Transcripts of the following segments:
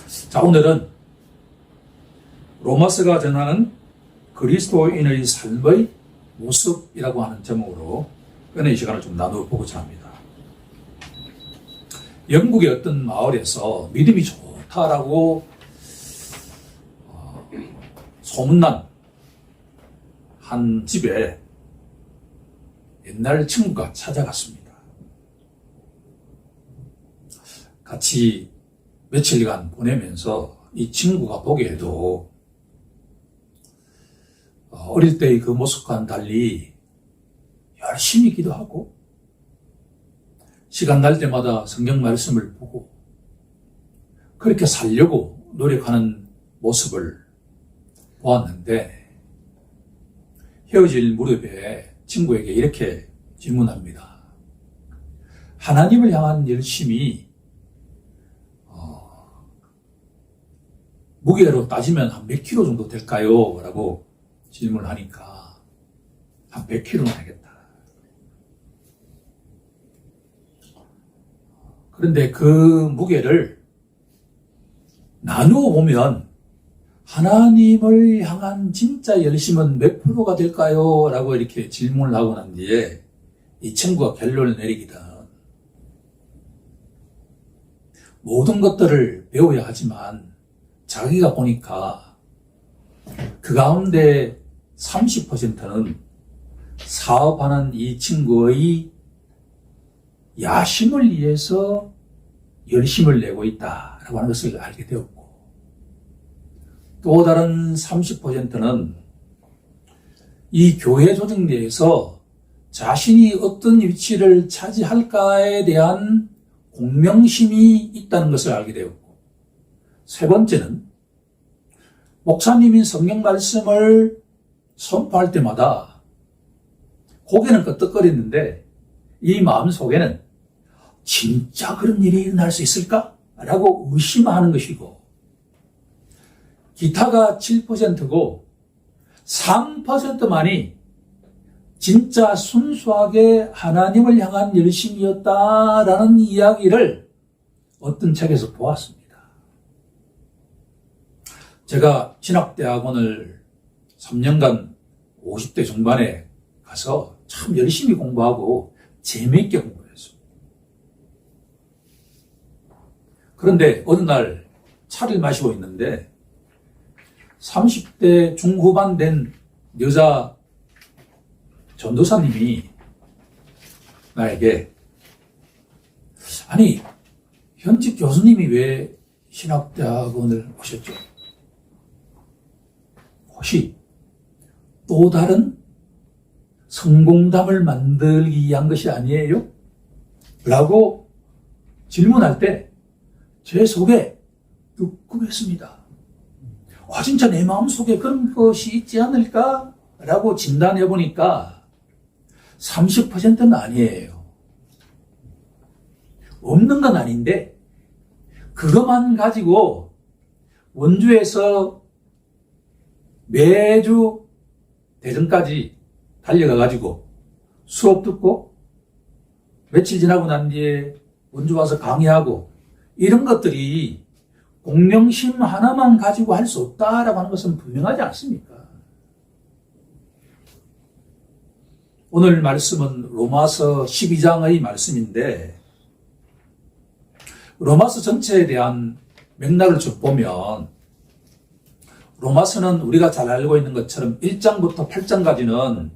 자, 오늘은 로마서가 전하는 그리스도인의 삶의 모습이라고 하는 제목으로 은혜의 시간을 좀 나눠보고자 합니다. 영국의 어떤 마을에서 믿음이 좋다라고 소문난 한 집에 옛날 친구가 찾아갔습니다. 같이 며칠간 보내면서 이 친구가 보기에도 어릴 때의 그 모습과는 달리 열심히 기도하고 시간 날 때마다 성경 말씀을 보고 그렇게 살려고 노력하는 모습을 보았는데 헤어질 무렵에 친구에게 이렇게 질문합니다. 하나님을 향한 열심이 무게로 따지면 한 몇 킬로 정도 될까요? 라고 질문을 하니까 한 100킬로는 되겠다. 그런데 그 무게를 나누어 보면 하나님을 향한 진짜 열심은 몇 프로가 될까요? 라고 이렇게 질문을 하고 난 뒤에 이 친구가 결론을 내리기는 모든 것들을 배워야 하지만 자기가 보니까 그 가운데 30%는 사업하는 이 친구의 야심을 위해서 열심을 내고 있다라고 하는 것을 알게 되었고, 또 다른 30%는 이 교회 조직 내에서 자신이 어떤 위치를 차지할까에 대한 공명심이 있다는 것을 알게 되었고, 세 번째는 목사님이 성경 말씀을 선포할 때마다 고개는 끄덕거리는데 이 마음속에는 진짜 그런 일이 일어날 수 있을까? 라고 의심하는 것이고, 기타가 7%고 3%만이 진짜 순수하게 하나님을 향한 열심이었다라는 이야기를 어떤 책에서 보았습니다. 제가 신학대학원을 3년간 50대 중반에 가서 참 열심히 공부하고 재미있게 공부했습니다. 그런데 어느 날 차를 마시고 있는데 30대 중후반 된 여자 전도사님이 나에게, 아니, 현직 교수님이 왜 신학대학원을 오셨죠? 혹시 또 다른 성공담을 만들기 위한 것이 아니에요? 라고 질문할 때 제 속에 뜨끔했습니다. 진짜 내 마음속에 그런 것이 있지 않을까? 라고 진단해 보니까 30%는 아니에요. 없는 건 아닌데 그것만 가지고 원주에서 매주 대전까지 달려가가지고 수업 듣고 며칠 지나고 난 뒤에 원주 와서 강의하고 이런 것들이 공명심 하나만 가지고 할 수 없다라고 하는 것은 분명하지 않습니까? 오늘 말씀은 로마서 12장의 말씀인데 로마서 전체에 대한 맥락을 좀 보면 로마서는 우리가 잘 알고 있는 것처럼 1장부터 8장까지는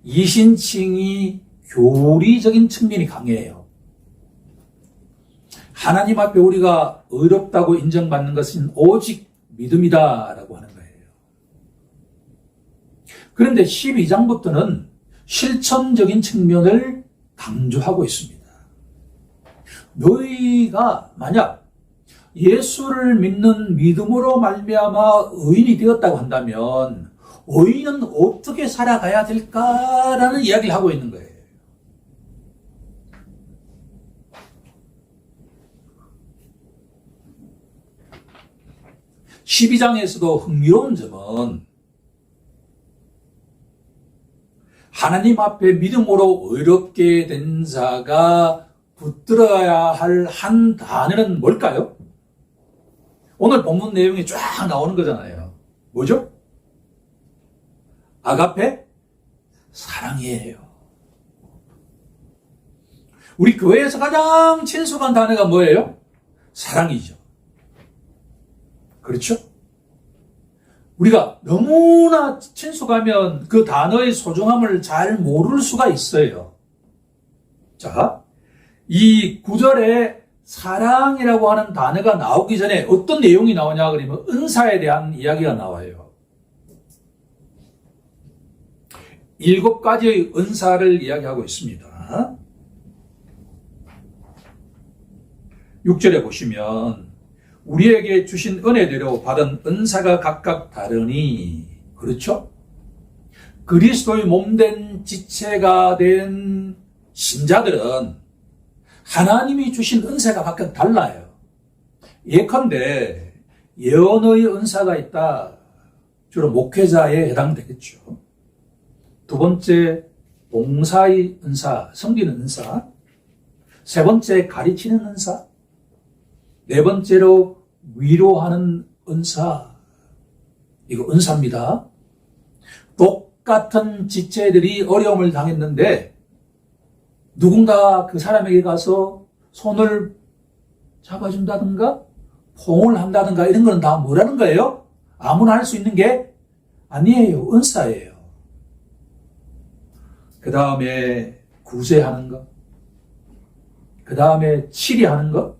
이신칭이 교리적인 측면이 강해요. 하나님 앞에 우리가 의롭다고 인정받는 것은 오직 믿음이다라고 하는 거예요. 그런데 12장부터는 실천적인 측면을 강조하고 있습니다. 너희가 만약 예수를 믿는 믿음으로 말미암아 의인이 되었다고 한다면 의인은 어떻게 살아가야 될까라는 이야기를 하고 있는 거예요. 12장에서도 흥미로운 점은 하나님 앞에 믿음으로 의롭게 된 자가 붙들어야 할 한 단어는 뭘까요? 오늘 본문 내용이 쫙 나오는 거잖아요. 뭐죠? 아가페? 사랑이에요. 우리 교회에서 가장 친숙한 단어가 뭐예요? 사랑이죠. 그렇죠? 우리가 너무나 친숙하면 그 단어의 소중함을 잘 모를 수가 있어요. 자, 이 구절에 사랑이라고 하는 단어가 나오기 전에 어떤 내용이 나오냐 그러면 은사에 대한 이야기가 나와요. 7가지의 은사를 이야기하고 있습니다. 6절에 보시면 우리에게 주신 은혜대로 받은 은사가 각각 다르니, 그렇죠? 그리스도의 몸된 지체가 된 신자들은 하나님이 주신 은사가 각각 달라요. 예컨대 예언의 은사가 있다. 주로 목회자에 해당되겠죠. 두 번째, 봉사의 은사, 섬기는 은사. 세 번째, 가르치는 은사. 네 번째로, 위로하는 은사. 이거 은사입니다. 똑같은 지체들이 어려움을 당했는데 누군가 그 사람에게 가서 손을 잡아준다든가 포옹을 한다든가 이런 거는 다 뭐라는 거예요? 아무나 할 수 있는 게 아니에요. 은사예요. 그 다음에 구제하는 것, 그 다음에 치리하는 것,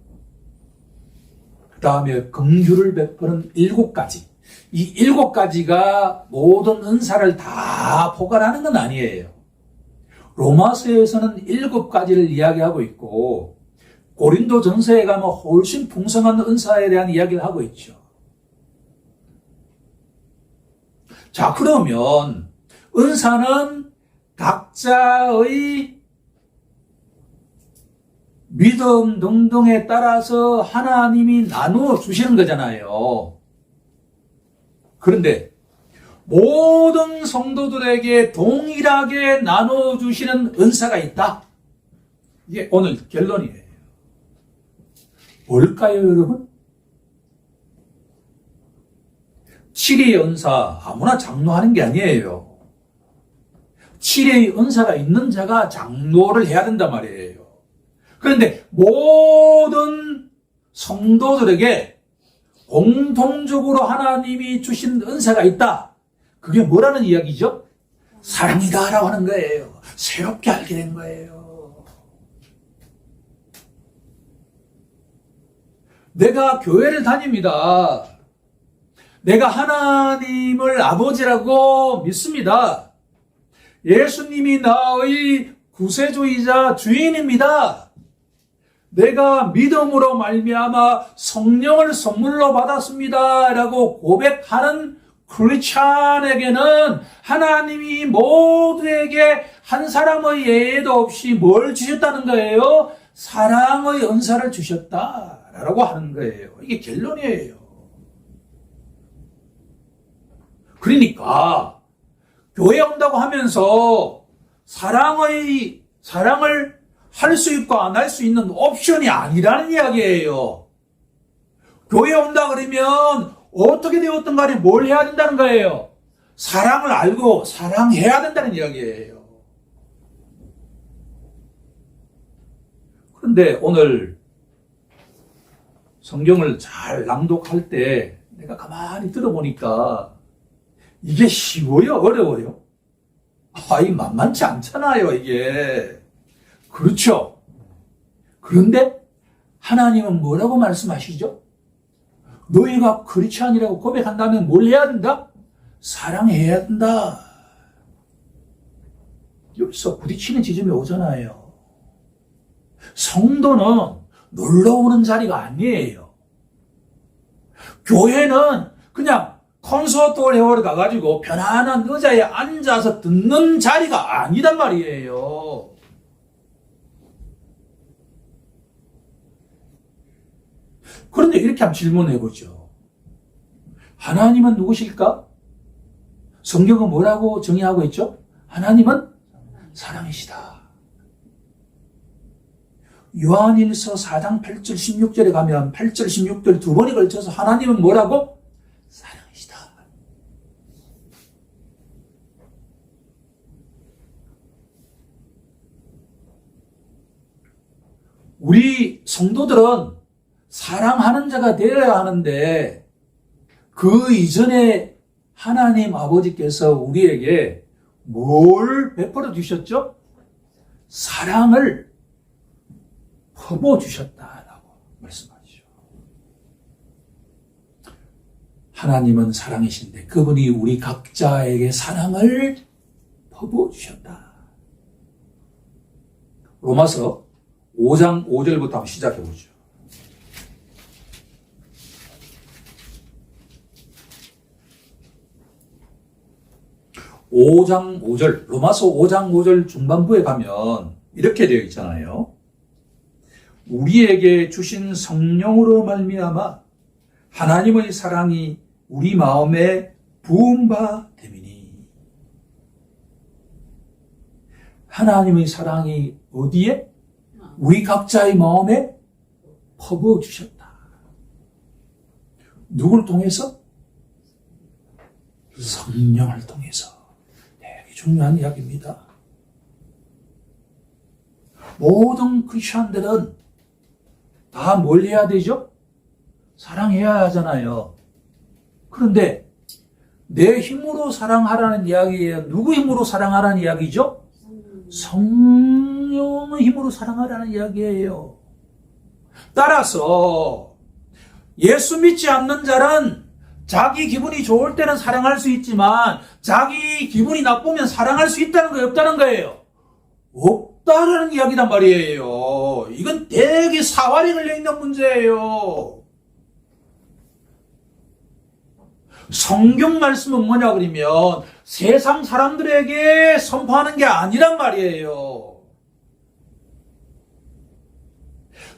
그 다음에 긍휼을 베푸는 7가지. 이 7가지가 모든 은사를 다 포괄하는 건 아니에요. 로마서에서는 7가지를 이야기하고 있고 고린도 전서에 가면 훨씬 풍성한 은사에 대한 이야기를 하고 있죠. 자, 그러면 은사는 각자의 믿음 등등에 따라서 하나님이 나누어 주시는 거잖아요. 그런데 모든 성도들에게 동일하게 나누어 주시는 은사가 있다. 이게 오늘 결론이에요. 뭘까요, 여러분? 치리의 은사, 아무나 장로하는 게 아니에요. 치리의 은사가 있는 자가 장로를 해야 된단 말이에요. 그런데 모든 성도들에게 공통적으로 하나님이 주신 은사가 있다. 그게 뭐라는 이야기죠? 사랑이다라고 하는 거예요. 새롭게 알게 된 거예요. 내가 교회를 다닙니다. 내가 하나님을 아버지라고 믿습니다. 예수님이 나의 구세주이자 주인입니다. 내가 믿음으로 말미암아 성령을 선물로 받았습니다 라고 고백하는 크리스찬에게는 하나님이 모두에게 한 사람의 예외도 없이 뭘 주셨다는 거예요? 사랑의 은사를 주셨다라고 하는 거예요. 이게 결론이에요. 그러니까 교회 온다고 하면서 사랑을 할 수 있고 안 할 수 있는 옵션이 아니라는 이야기예요. 교회 온다 그러면 어떻게 되었든 간에 뭘 해야 된다는 거예요? 사랑을 알고 사랑해야 된다는 이야기예요. 그런데 오늘 성경을 잘 낭독할 때 내가 가만히 들어보니까 이게 쉬워요? 어려워요? 이 만만치 않잖아요, 이게. 그렇죠? 그런데 하나님은 뭐라고 말씀하시죠? 너희가 크리스찬이라고 고백한다면 뭘 해야 된다? 사랑해야 된다. 여기서 부딪히는 지점이 오잖아요. 성도는 놀러 오는 자리가 아니에요. 교회는 그냥 콘서트 홀에 가가지고 편안한 의자에 앉아서 듣는 자리가 아니단 말이에요. 그런데 이렇게 한번 질문해보죠. 하나님은 누구실까? 성경은 뭐라고 정의하고 있죠? 하나님은 사랑이시다. 요한일서 4장 8절 16절에 가면 8절 16절 두 번에 걸쳐서 하나님은 뭐라고? 사랑이시다. 우리 성도들은 사랑하는 자가 되어야 하는데 그 이전에 하나님 아버지께서 우리에게 뭘 베풀어 주셨죠? 사랑을 퍼부어 주셨다라고 말씀하시죠. 하나님은 사랑이신데 그분이 우리 각자에게 사랑을 퍼부어 주셨다. 로마서 5장 5절부터 한번 시작해 보죠. 로마서 5장 5절 중반부에 가면 이렇게 되어 있잖아요. 우리에게 주신 성령으로 말미암아 하나님의 사랑이 우리 마음에 부은 바 됨이니. 하나님의 사랑이 어디에? 우리 각자의 마음에 퍼부어 주셨다. 누구를 통해서? 성령을 통해서. 되게 중요한 이야기입니다. 모든 크리스천들은 다 뭘 해야 되죠? 사랑해야 하잖아요. 그런데 내 힘으로 사랑하라는 이야기예요. 누구 힘으로 사랑하라는 이야기죠? 성령의 힘으로 사랑하라는 이야기예요. 따라서 예수 믿지 않는 자는 자기 기분이 좋을 때는 사랑할 수 있지만 자기 기분이 나쁘면 사랑할 수 있다는 거예요? 없다는 거예요? 없다라는 이야기단 말이에요. 이건 되게 사활이 걸려있는 문제예요. 성경 말씀은 뭐냐 그러면 세상 사람들에게 선포하는 게 아니란 말이에요.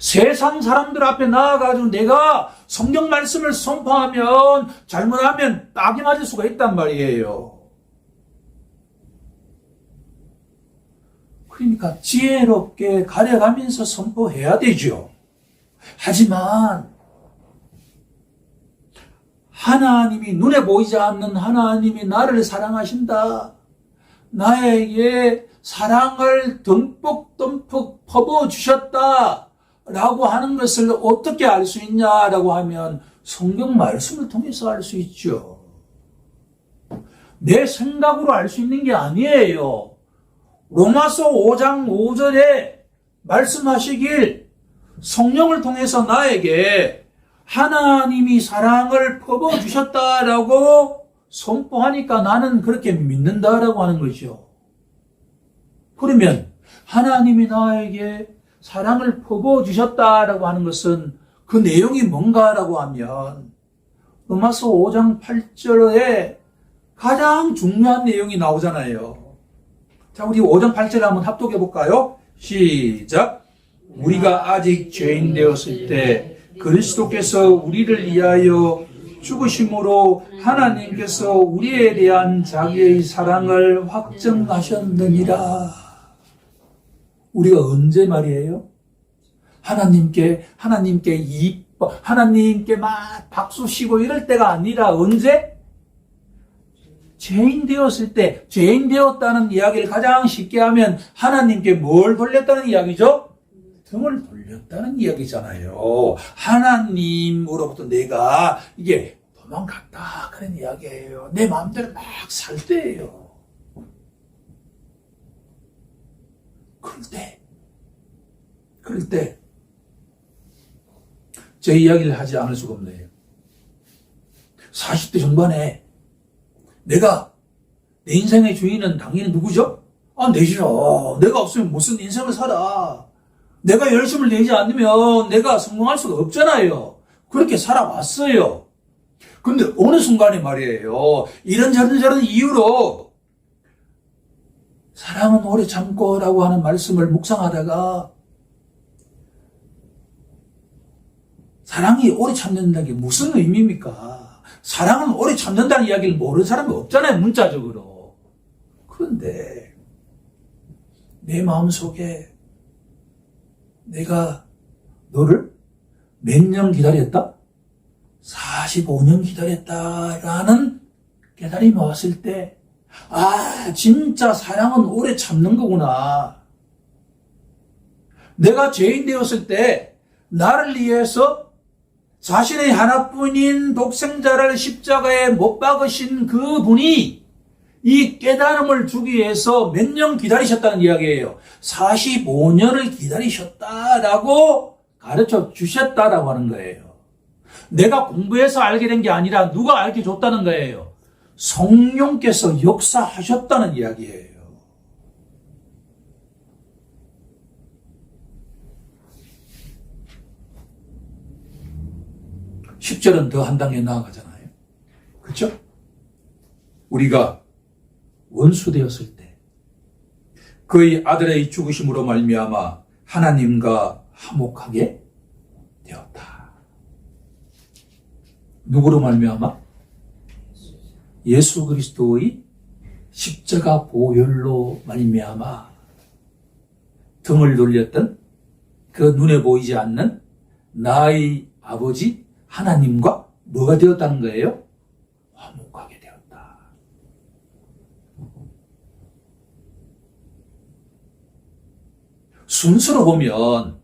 세상 사람들 앞에 나와가지고 내가 성경 말씀을 선포하면 잘못하면 딱이 맞을 수가 있단 말이에요. 그러니까 지혜롭게 가려가면서 선포해야 되죠. 하지만 하나님이 눈에 보이지 않는 하나님이 나를 사랑하신다. 나에게 사랑을 듬뿍듬뿍 퍼부어 주셨다. 라고 하는 것을 어떻게 알 수 있냐라고 하면 성경 말씀을 통해서 알 수 있죠. 내 생각으로 알 수 있는 게 아니에요. 로마서 5장 5절에 말씀하시길 성령을 통해서 나에게 하나님이 사랑을 퍼부어 주셨다라고 선포하니까 나는 그렇게 믿는다라고 하는 거죠. 그러면 하나님이 나에게 사랑을 퍼부어 주셨다라고 하는 것은 그 내용이 뭔가라고 하면 로마서 5장 8절에 가장 중요한 내용이 나오잖아요. 자, 우리 5장 8절 한번 합독해 볼까요? 시작. 우리가 아직 죄인 되었을 때 그리스도께서 우리를 위하여 죽으심으로 하나님께서 우리에 대한 자기의 사랑을 확증하셨느니라. 우리가 언제 말이에요? 하나님께 막 박수 치고 이럴 때가 아니라 언제? 죄인 되었을 때, 죄인 되었다는 이야기를 가장 쉽게 하면 하나님께 뭘 돌렸다는 이야기죠? 등을 돌렸다는 이야기잖아요. 하나님으로부터 내가 이게 도망갔다 그런 이야기예요. 내 마음대로 막 살 때예요. 그럴 때 제 이야기를 하지 않을 수가 없네요. 40대 중반에 내가 내 인생의 주인은 당연히 누구죠? 내시죠. 내가 없으면 무슨 인생을 살아. 내가 열심을 내지 않으면 내가 성공할 수가 없잖아요. 그렇게 살아왔어요. 근데 어느 순간에 말이에요. 이런저런 이유로 사랑은 오래 참고라고 하는 말씀을 묵상하다가 사랑이 오래 참는다는 게 무슨 의미입니까? 사랑은 오래 참는다는 이야기를 모르는 사람이 없잖아요. 문자적으로. 그런데 내 마음속에 내가 너를 몇 년 기다렸다? 45년 기다렸다라는 깨달음이 왔을 때, 아, 진짜 사랑은 오래 참는 거구나. 내가 죄인 되었을 때 나를 위해서 자신의 하나뿐인 독생자를 십자가에 못 박으신 그 분이 이 깨달음을 주기 위해서 몇 년 기다리셨다는 이야기예요. 45년을 기다리셨다라고 가르쳐 주셨다라고 하는 거예요. 내가 공부해서 알게 된 게 아니라 누가 알게 줬다는 거예요. 성령께서 역사하셨다는 이야기예요. 10절은 더 한 단계 나아가잖아요. 그렇죠? 우리가 원수 되었을 때 그의 아들의 죽으심으로 말미암아 하나님과 화목하게 되었다. 누구로 말미암아? 예수 그리스도의 십자가 보혈로 말미암아 등을 돌렸던 그 눈에 보이지 않는 나의 아버지 하나님과 뭐가 되었다는 거예요? 화목하게 되었다. 순서로 보면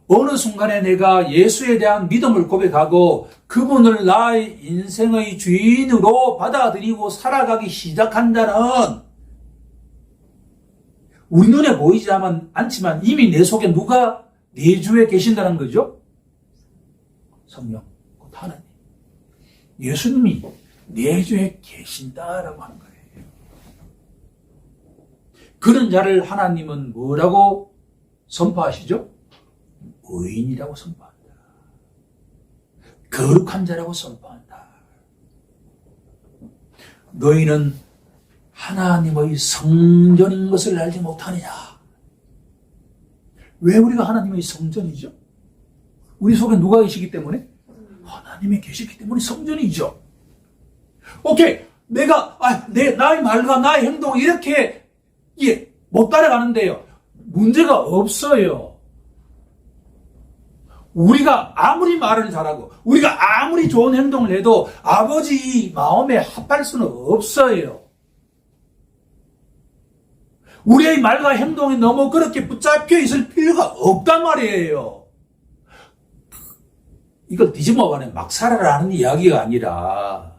어느 순간에 내가 예수에 대한 믿음을 고백하고 그분을 나의 인생의 주인으로 받아들이고 살아가기 시작한다는, 우리 눈에 보이지 않지만 이미 내 속에 누가 내주에 계신다는 거죠? 성령, 곧 하나님, 예수님이 내주에 계신다라고 하는 거예요. 그런 자를 하나님은 뭐라고 선포하시죠? 의인이라고 선포한다. 거룩한 자라고 선포한다. 너희는 하나님의 성전인 것을 알지 못하느냐? 왜 우리가 하나님의 성전이죠? 우리 속에 누가 계시기 때문에? 하나님이 계시기 때문에 성전이죠. 오케이. 나의 말과 나의 행동 이렇게, 못 따라가는데요. 문제가 없어요. 우리가 아무리 말을 잘하고, 우리가 아무리 좋은 행동을 해도 아버지 마음에 합할 수는 없어요. 우리의 말과 행동이 너무 그렇게 붙잡혀 있을 필요가 없단 말이에요. 이걸 뒤집어가네. 막 살아라는 이야기가 아니라,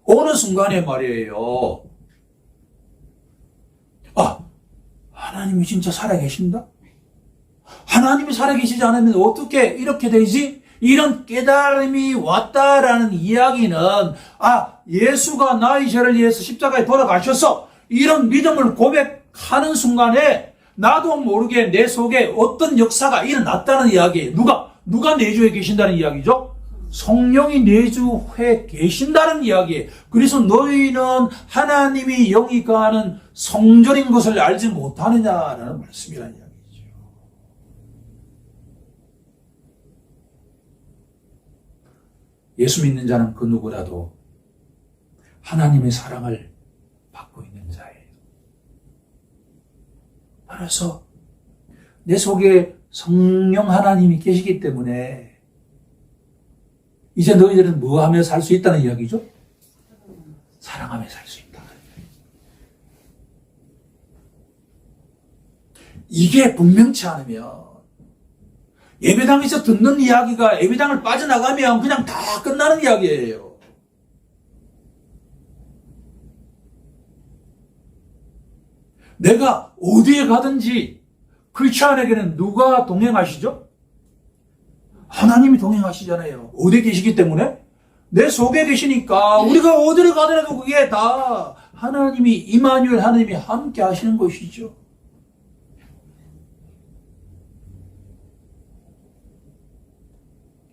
어느 순간에 말이에요. 하나님이 진짜 살아계신다? 하나님이 살아계시지 않으면 어떻게 이렇게 되지? 이런 깨달음이 왔다라는 이야기는, 예수가 나의 죄를 위해서 십자가에 돌아가셔서 이런 믿음을 고백하는 순간에 나도 모르게 내 속에 어떤 역사가 일어났다는 이야기예요. 누가 내주에 계신다는 이야기죠? 성령이 내주에 계신다는 이야기예요. 그래서 너희는 하나님이 영이 거하는 성전인 것을 알지 못하느냐라는 말씀이라는 이야기죠. 예수 믿는 자는 그 누구라도 하나님의 사랑을 받고 있는 자예요. 따라서 내 속에 성령 하나님이 계시기 때문에 이제 너희들은 뭐 하며 살 수 있다는 이야기죠? 사랑하며 살 수 있다. 이게 분명치 않으면 예배당에서 듣는 이야기가 예배당을 빠져나가면 그냥 다 끝나는 이야기예요. 내가 어디에 가든지 크리스찬에게는 누가 동행하시죠? 하나님이 동행하시잖아요. 어디에 계시기 때문에? 내 속에 계시니까 우리가 어디를 가더라도 그게 다 하나님이, 이마누엘 하나님이 함께 하시는 것이죠.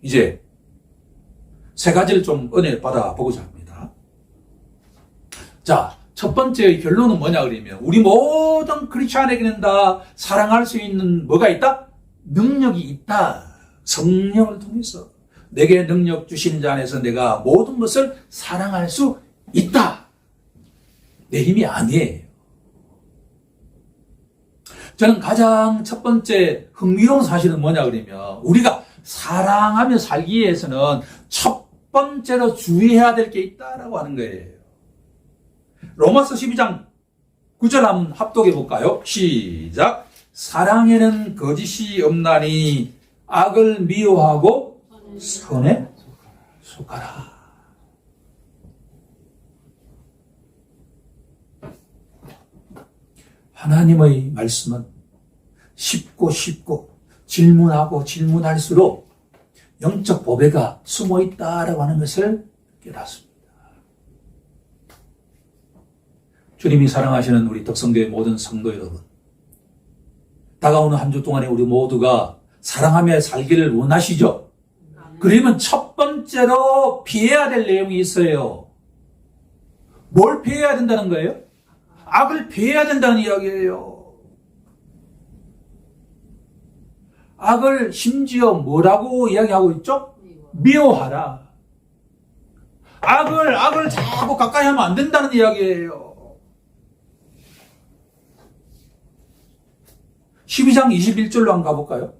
이제 세 가지를 좀 은혜를 받아보고자 합니다. 자, 첫 번째 결론은 뭐냐 그러면, 우리 모든 크리스찬에게는 다 사랑할 수 있는 뭐가 있다? 능력이 있다. 성령을 통해서 내게 능력 주신 자 안에서 내가 모든 것을 사랑할 수 있다. 내 힘이 아니에요. 저는 가장 첫 번째 흥미로운 사실은 뭐냐 그러면 우리가 사랑하며 살기 위해서는 첫 번째로 주의해야 될 게 있다라고 하는 거예요. 로마서 12장 9절 한번 합독해 볼까요? 시작. 사랑에는 거짓이 없나니 악을 미워하고 선에 속하라. 하나님의 말씀은 쉽고 질문하고 질문할수록 영적 보배가 숨어 있다라고 하는 것을 깨닫습니다. 주님이 사랑하시는 우리 덕성교회 모든 성도 여러분, 다가오는 한 주 동안에 우리 모두가 사랑하며 살기를 원하시죠? 그러면 첫 번째로 피해야 될 내용이 있어요. 뭘 피해야 된다는 거예요? 악을 피해야 된다는 이야기예요. 악을 심지어 뭐라고 이야기하고 있죠? 미워하라. 악을 자꾸 가까이 하면 안 된다는 이야기예요. 12장 21절로 한번 가볼까요?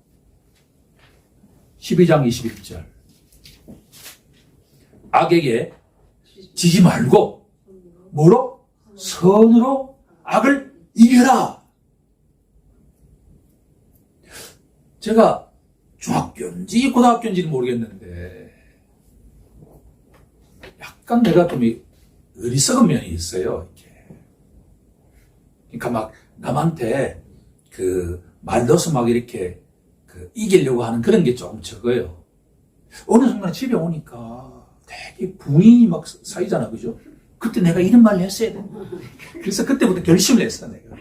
12장 21절. 악에게 지지 말고 뭐로? 선으로 악을 이겨라. 제가 중학교인지 고등학교인지는 모르겠는데 약간 내가 좀 어리석은 면이 있어요. 이렇게. 그러니까 막 남한테 말로서 막 이렇게 이기려고 하는 그런 게 좀 적어요. 어느 순간 집에 오니까 되게 분이 막 쌓이잖아, 그죠? 그때 내가 이런 말을 했어야 돼. 그래서 그때부터 결심을 했어, 내가.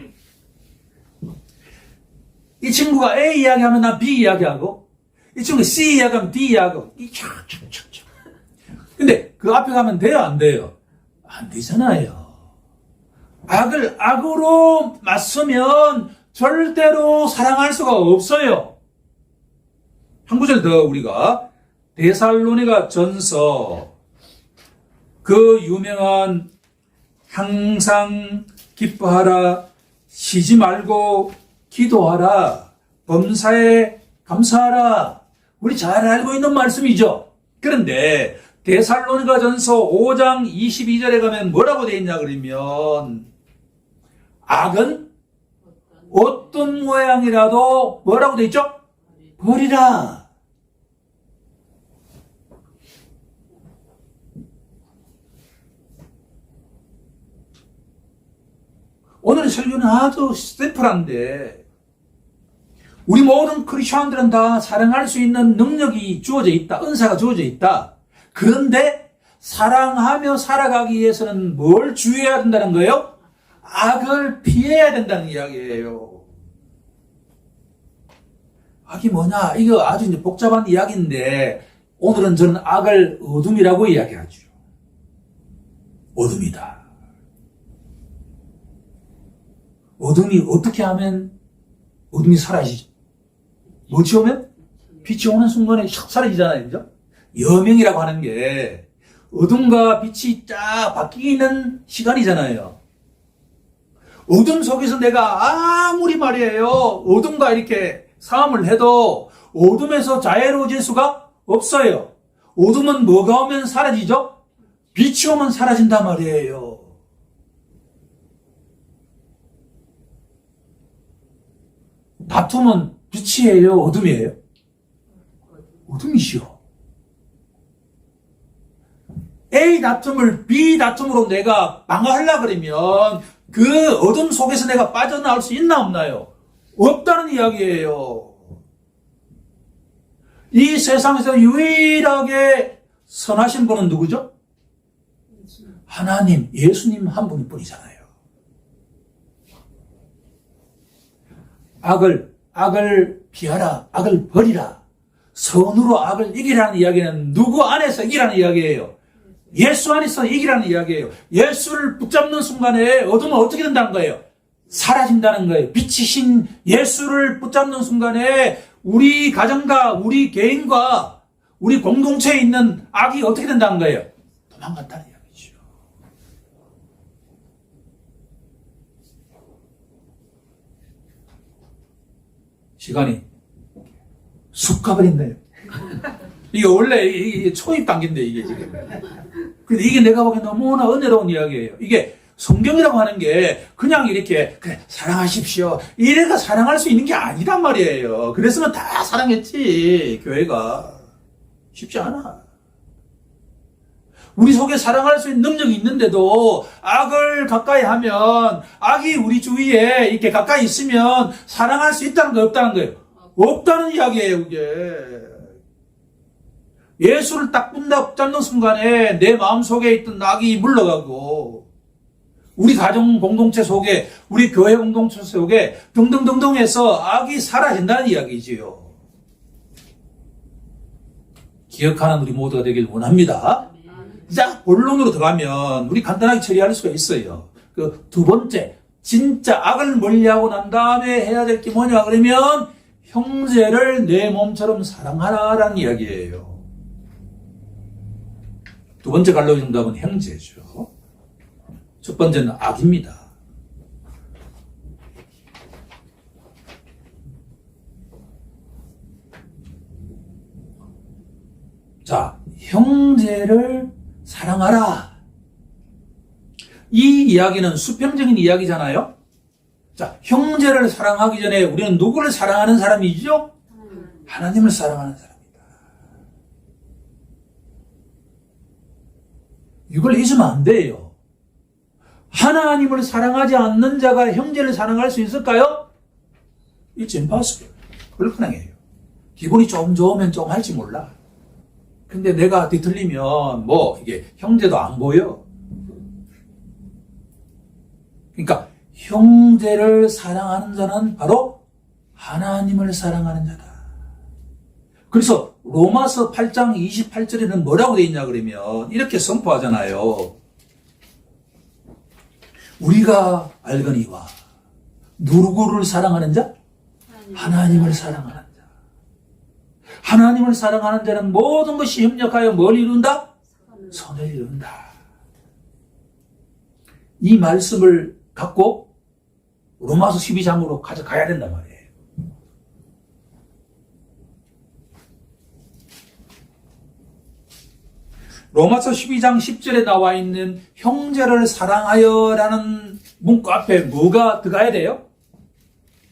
이 친구가 A 이야기하면 난 B 이야기하고, 이 친구가 C 이야기하면 D 이야기하고, 근데 그 앞에 가면 돼요, 안 돼요? 안 되잖아요. 악을 악으로 맞서면 절대로 사랑할 수가 없어요. 한 구절 더 우리가 데살로니가 전서 그 유명한 항상 기뻐하라, 쉬지 말고 기도하라, 범사에 감사하라. 우리 잘 알고 있는 말씀이죠. 그런데 데살로니가 전서 5장 22절에 가면 뭐라고 되어 있냐 그러면 악은 어떤 모양이라도 뭐라고 되어 있죠? 버리라. 오늘의 설교는 아주 심플한데 우리 모든 크리스천들은 다 사랑할 수 있는 능력이 주어져 있다. 은사가 주어져 있다. 그런데 사랑하며 살아가기 위해서는 뭘 주의해야 된다는 거예요? 악을 피해야 된다는 이야기예요. 악이 뭐냐? 이거 아주 이제 복잡한 이야기인데 오늘은 저는 악을 어둠이라고 이야기하죠. 어둠이다. 어둠이 어떻게 하면 어둠이 사라지죠? 뭐지 오면? 빛이 오는 순간에 샥 사라지잖아요. 그죠? 여명이라고 하는 게 어둠과 빛이 쫙 바뀌는 시간이잖아요. 어둠 속에서 내가 아무리 말이에요, 어둠과 이렇게 싸움을 해도 어둠에서 자유로워질 수가 없어요. 어둠은 뭐가 오면 사라지죠? 빛이 오면 사라진단 말이에요. 다툼은 빛이에요? 어둠이에요? 어둠이시요. A 다툼을 B 다툼으로 내가 방어하려고 그러면 그 어둠 속에서 내가 빠져나올 수 있나 없나요? 없다는 이야기예요. 이 세상에서 유일하게 선하신 분은 누구죠? 하나님, 예수님 한 분뿐이잖아요. 악을 피하라, 악을 버리라, 선으로 악을 이기라는 이야기는 누구 안에서 이기라는 이야기예요? 예수 안에서 이기라는 이야기예요. 예수를 붙잡는 순간에 어둠은 어떻게 된다는 거예요? 사라진다는 거예요. 빛이신 예수를 붙잡는 순간에 우리 가정과 우리 개인과 우리 공동체에 있는 악이 어떻게 된다는 거예요? 도망간다는 이야기죠. 시간이 쑥 가버린대요. 이게 원래 이게 초입 단계인데 이게 지금. 근데 이게 내가 보기엔 너무나 은혜로운 이야기예요. 이게 성경이라고 하는 게 그냥 이렇게 그래 사랑하십시오 이래가 사랑할 수 있는 게 아니란 말이에요. 그랬으면 다 사랑했지. 교회가 쉽지 않아. 우리 속에 사랑할 수 있는 능력이 있는데도 악을 가까이 하면, 악이 우리 주위에 이렇게 가까이 있으면 사랑할 수 있다는 거 없다는 거예요. 없다는 이야기예요, 그게. 예수를 딱 붙잡는 순간에 내 마음속에 있던 악이 물러가고, 우리 가정 공동체 속에, 우리 교회 공동체 속에 등등등등 해서 악이 사라진다는 이야기지요. 기억하는 우리 모두가 되길 원합니다. 자, 본론으로 들어가면 우리 간단하게 처리할 수가 있어요. 그 두 번째, 진짜 악을 멀리하고 난 다음에 해야 될 게 뭐냐 그러면 형제를 내 몸처럼 사랑하라라는 이야기예요. 두 번째 갈로 정답은 형제죠. 첫 번째는 악입니다. 자, 형제를 사랑하라. 이 이야기는 수평적인 이야기잖아요. 자, 형제를 사랑하기 전에 우리는 누구를 사랑하는 사람이죠? 하나님을 사랑하는 사람이다. 이걸 잊으면 안 돼요. 하나님을 사랑하지 않는 자가 형제를 사랑할 수 있을까요? It's impossible. 불가능해요. 기분이 좀 좋으면 좀 할지 몰라. 근데 내가 뒤틀리면 이게 형제도 안 보여. 그러니까 형제를 사랑하는 자는 바로 하나님을 사랑하는 자다. 그래서 로마서 8장 28절에는 뭐라고 되어 있냐 그러면 이렇게 선포하잖아요. 우리가 알거니와 누구를 사랑하는 자? 하나님을 사랑하는 자. 하나님을 사랑하는 자는 모든 것이 협력하여 뭘 이룬다? 선을 이룬다. 이 말씀을 갖고 로마서 12장으로 가져가야 된단 말이에요. 로마서 12장 10절에 나와 있는 형제를 사랑하여라는 문구 앞에 뭐가 들어가야 돼요?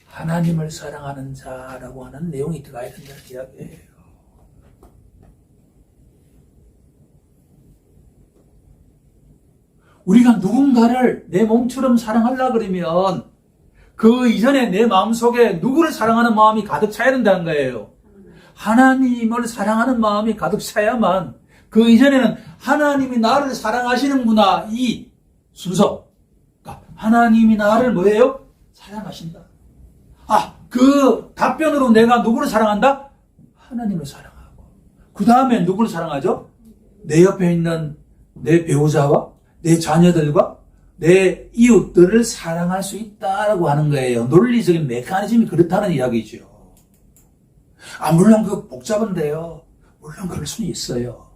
하나님을 사랑하는 자라고 하는 내용이 들어가야 된다는 이야기예요. 우리가 누군가를 내 몸처럼 사랑하려고 그러면 그 이전에 내 마음속에 누구를 사랑하는 마음이 가득 차야 된다는 거예요. 하나님을 사랑하는 마음이 가득 차야만 그 이전에는 하나님이 나를 사랑하시는구나 이 순서. 그러니까 하나님이 나를 뭐예요? 사랑하신다. 그 답변으로 내가 누구를 사랑한다? 하나님을 사랑하고. 그 다음에 누구를 사랑하죠? 내 옆에 있는 내 배우자와 내 자녀들과 내 이웃들을 사랑할 수 있다라고 하는 거예요. 논리적인 메커니즘이 그렇다는 이야기죠. 물론 그 복잡한데요. 물론 그럴 수는 있어요.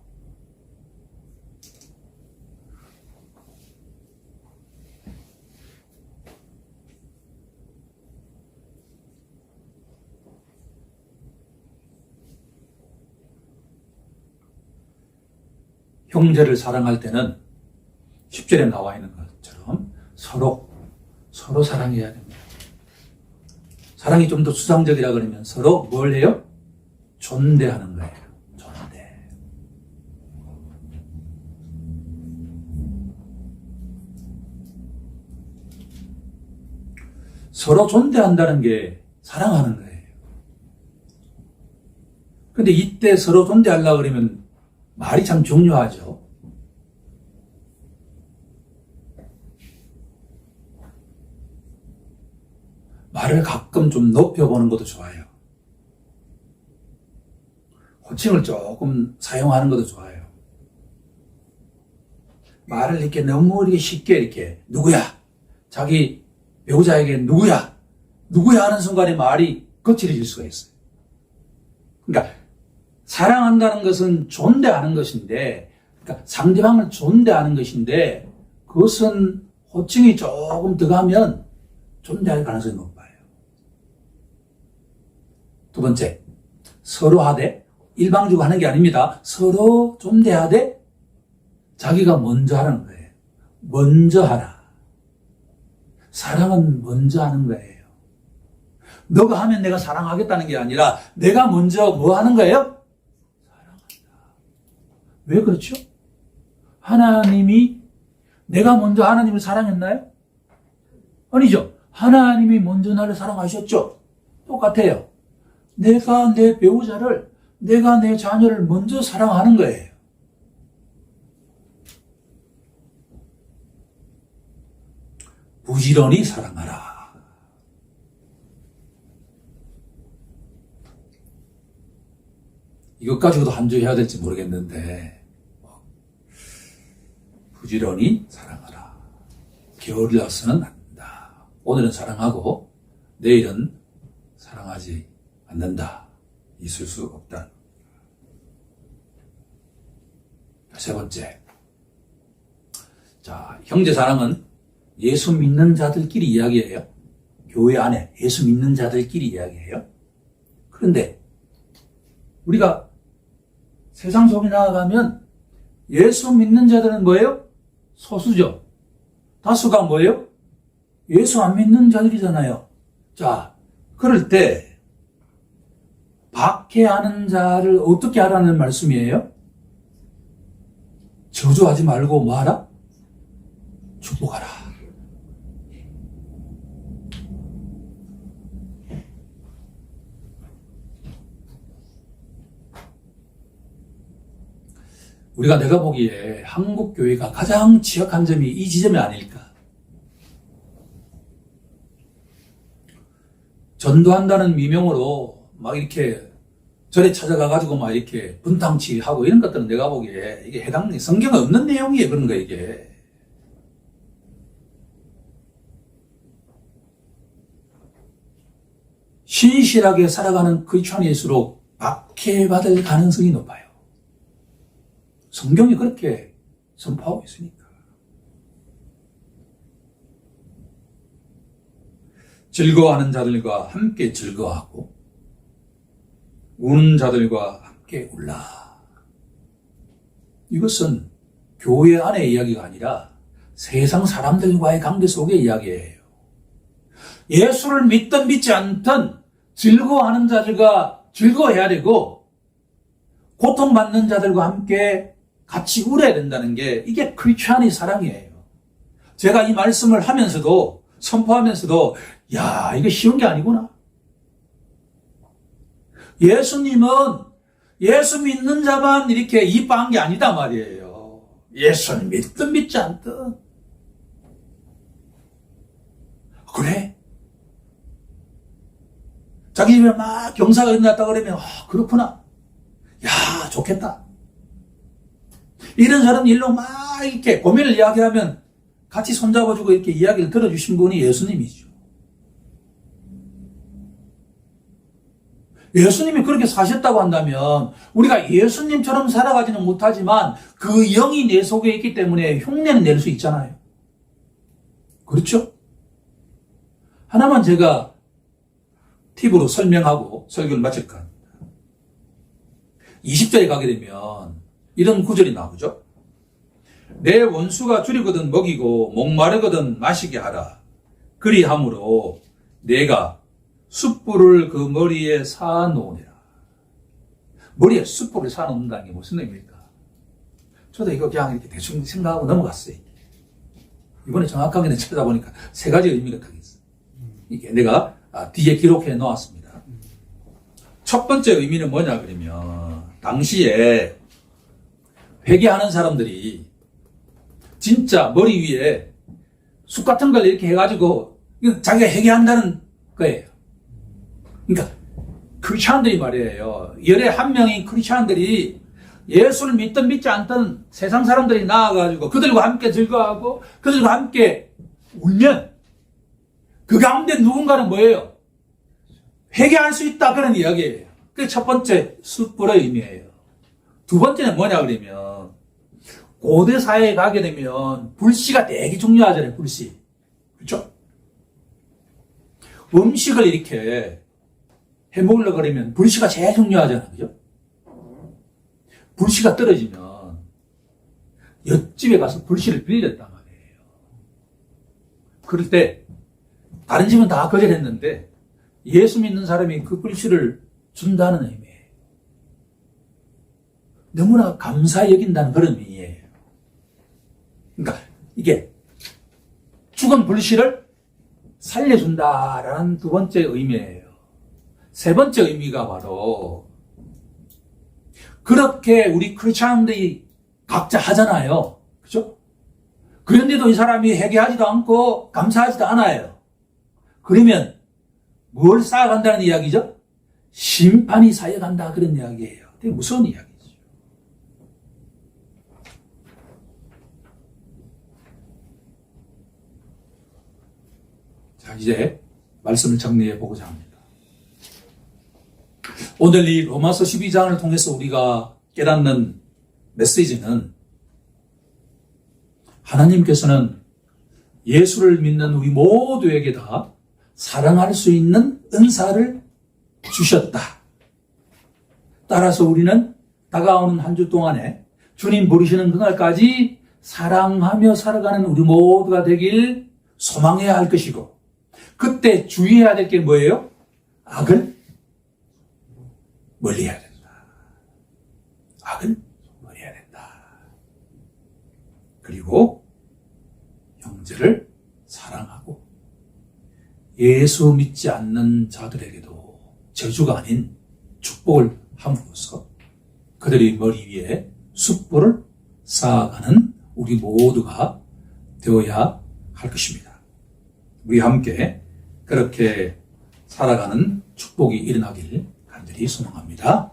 형제를 사랑할 때는 10절에 나와 있는 것처럼 서로 사랑해야 됩니다. 사랑이 좀 더 수상적이라 그러면 서로 뭘 해요? 존대하는 거예요. 존대. 서로 존대한다는 게 사랑하는 거예요. 근데 이때 서로 존대하려고 그러면 말이 참 중요하죠. 말을 가끔 좀 높여보는 것도 좋아요. 호칭을 조금 사용하는 것도 좋아요. 말을 이렇게 너무 이렇게 쉽게 이렇게 누구야? 자기 배우자에게 누구야 하는 순간에 말이 거칠어질 수가 있어요. 그러니까 사랑한다는 것은 존대하는 것인데, 그러니까 상대방을 존대하는 것인데, 그것은 호칭이 조금 들어가면 존대할 가능성이 높아요. 두 번째, 서로 하되, 일방적으로 하는 게 아닙니다. 서로 존대하되 자기가 먼저 하라는 거예요. 먼저 하라. 사랑은 먼저 하는 거예요. 너가 하면 내가 사랑하겠다는 게 아니라 내가 먼저 뭐 하는 거예요? 사랑한다. 왜 그렇죠? 하나님이 내가 먼저 하나님을 사랑했나요? 아니죠. 하나님이 먼저 나를 사랑하셨죠. 똑같아요. 내가 내 배우자를, 내가 내 자녀를 먼저 사랑하는 거예요. 부지런히 사랑하라. 이것 가지고도 한 주 해야 될지 모르겠는데, 부지런히 사랑하라. 게을러서는 안 된다. 오늘은 사랑하고 내일은 사랑하지 않는다. 있을 수 없다. 세 번째. 자, 형제 사랑은 예수 믿는 자들끼리 이야기해요. 교회 안에 예수 믿는 자들끼리 이야기해요. 그런데 우리가 세상 속에 나아가면 예수 믿는 자들은 뭐예요? 소수죠. 다수가 뭐예요? 예수 안 믿는 자들이잖아요. 자, 그럴 때 박해하는 자를 어떻게 하라는 말씀이에요? 저주하지 말고 뭐 하라? 축복하라. 내가 보기에 한국 교회가 가장 취약한 점이 이 지점이 아닐까. 전도한다는 미명으로 막 이렇게 절에 찾아가가지고 막 이렇게 분탕치하고 이런 것들은 내가 보기에 이게 성경에 없는 내용이에요. 그런 거 이게. 신실하게 살아가는 크리스찬일수록 박해받을 가능성이 높아요. 성경이 그렇게 선포하고 있으니까. 즐거워하는 자들과 함께 즐거워하고 우는 자들과 함께 울라. 이것은 교회 안의 이야기가 아니라 세상 사람들과의 관계 속의 이야기예요. 예수를 믿든 믿지 않든 즐거워하는 자들과 즐거워해야 되고 고통받는 자들과 함께 같이 울어야 된다는 게 이게 크리스찬의 사랑이에요. 제가 이 말씀을 하면서도 선포하면서도 야, 이게 쉬운 게 아니구나. 예수님은 예수 믿는 자만 이렇게 이뻐한 게 아니다 말이에요. 예수를 믿든 믿지 않든. 그래? 자기 집에 막 경사가 일어났다 그러면 그렇구나. 야, 좋겠다. 이런 사람 일로 막 이렇게 고민을 이야기하면 같이 손잡아주고 이렇게 이야기를 들어주신 분이 예수님이죠. 예수님이 그렇게 사셨다고 한다면 우리가 예수님처럼 살아가지는 못하지만 그 영이 내 속에 있기 때문에 흉내는 낼 수 있잖아요. 그렇죠? 하나만 제가 팁으로 설명하고 설교를 마칠까 합니다. 20절에 가게 되면 이런 구절이 나오죠. 내 원수가 줄이거든 먹이고 목마르거든 마시게 하라. 그리함으로 내가 숯불을 그 머리에 쌓아놓으리라. 머리에 숯불을 쌓아놓는다는 게 무슨 의미입니까? 저도 이거 그냥 이렇게 대충 생각하고 넘어갔어요. 이번에 정확하게 찾아보니까 세 가지 의미가 딱 있어요. 이게 내가 뒤에 기록해 놓았습니다. 첫 번째 의미는 뭐냐 그러면 당시에 회개하는 사람들이 진짜 머리 위에 숯 같은 걸 이렇게 해가지고 자기가 회개한다는 거예요. 그러니까 크리스찬들이 말이에요. 열에 한 명인 크리스찬들이 예수를 믿든 믿지 않든 세상 사람들이 나와가지고 그들과 함께 즐거워하고 그들과 함께 울면 그 가운데 누군가는 뭐예요? 회개할 수 있다 그런 이야기예요. 그게 첫 번째 숯불의 의미예요. 두 번째는 뭐냐 그러면 고대 사회에 가게 되면 불씨가 되게 중요하잖아요. 불씨. 그렇죠? 음식을 이렇게 해먹으려고 그러면 불씨가 제일 중요하잖아요. 그죠? 불씨가 떨어지면 옆집에 가서 불씨를 빌렸단 말이에요. 그럴 때 다른 집은 다 거절했는데 예수 믿는 사람이 그 불씨를 준다는 의미예요. 너무나 감사히 여긴다는 그런 의미예요. 그러니까 이게 죽은 불씨를 살려준다라는 두 번째 의미예요. 세 번째 의미가 바로 그렇게 우리 크리스찬들이 각자 하잖아요. 그죠? 그런데도 이 사람이 회개하지도 않고 감사하지도 않아요. 그러면 뭘 쌓아간다는 이야기죠? 심판이 쌓여간다 그런 이야기예요. 되게 무서운 이야기죠. 자, 이제 말씀을 정리해 보고자 합니다. 오늘 이 로마서 12장을 통해서 우리가 깨닫는 메시지는 하나님께서는 예수를 믿는 우리 모두에게 다 사랑할 수 있는 은사를 주셨다. 따라서 우리는 다가오는 한 주 동안에 주님 부르시는 그날까지 사랑하며 살아가는 우리 모두가 되길 소망해야 할 것이고, 그때 주의해야 될 게 뭐예요? 악을 멀리해야 된다. 악을 멀리해야 된다. 그리고 형제를 사랑하고 예수 믿지 않는 자들에게도 저주가 아닌 축복을 함으로써 그들의 머리 위에 숯불을 쌓아가는 우리 모두가 되어야 할 것입니다. 우리 함께 그렇게 살아가는 축복이 일어나길 간절히 소망합니다.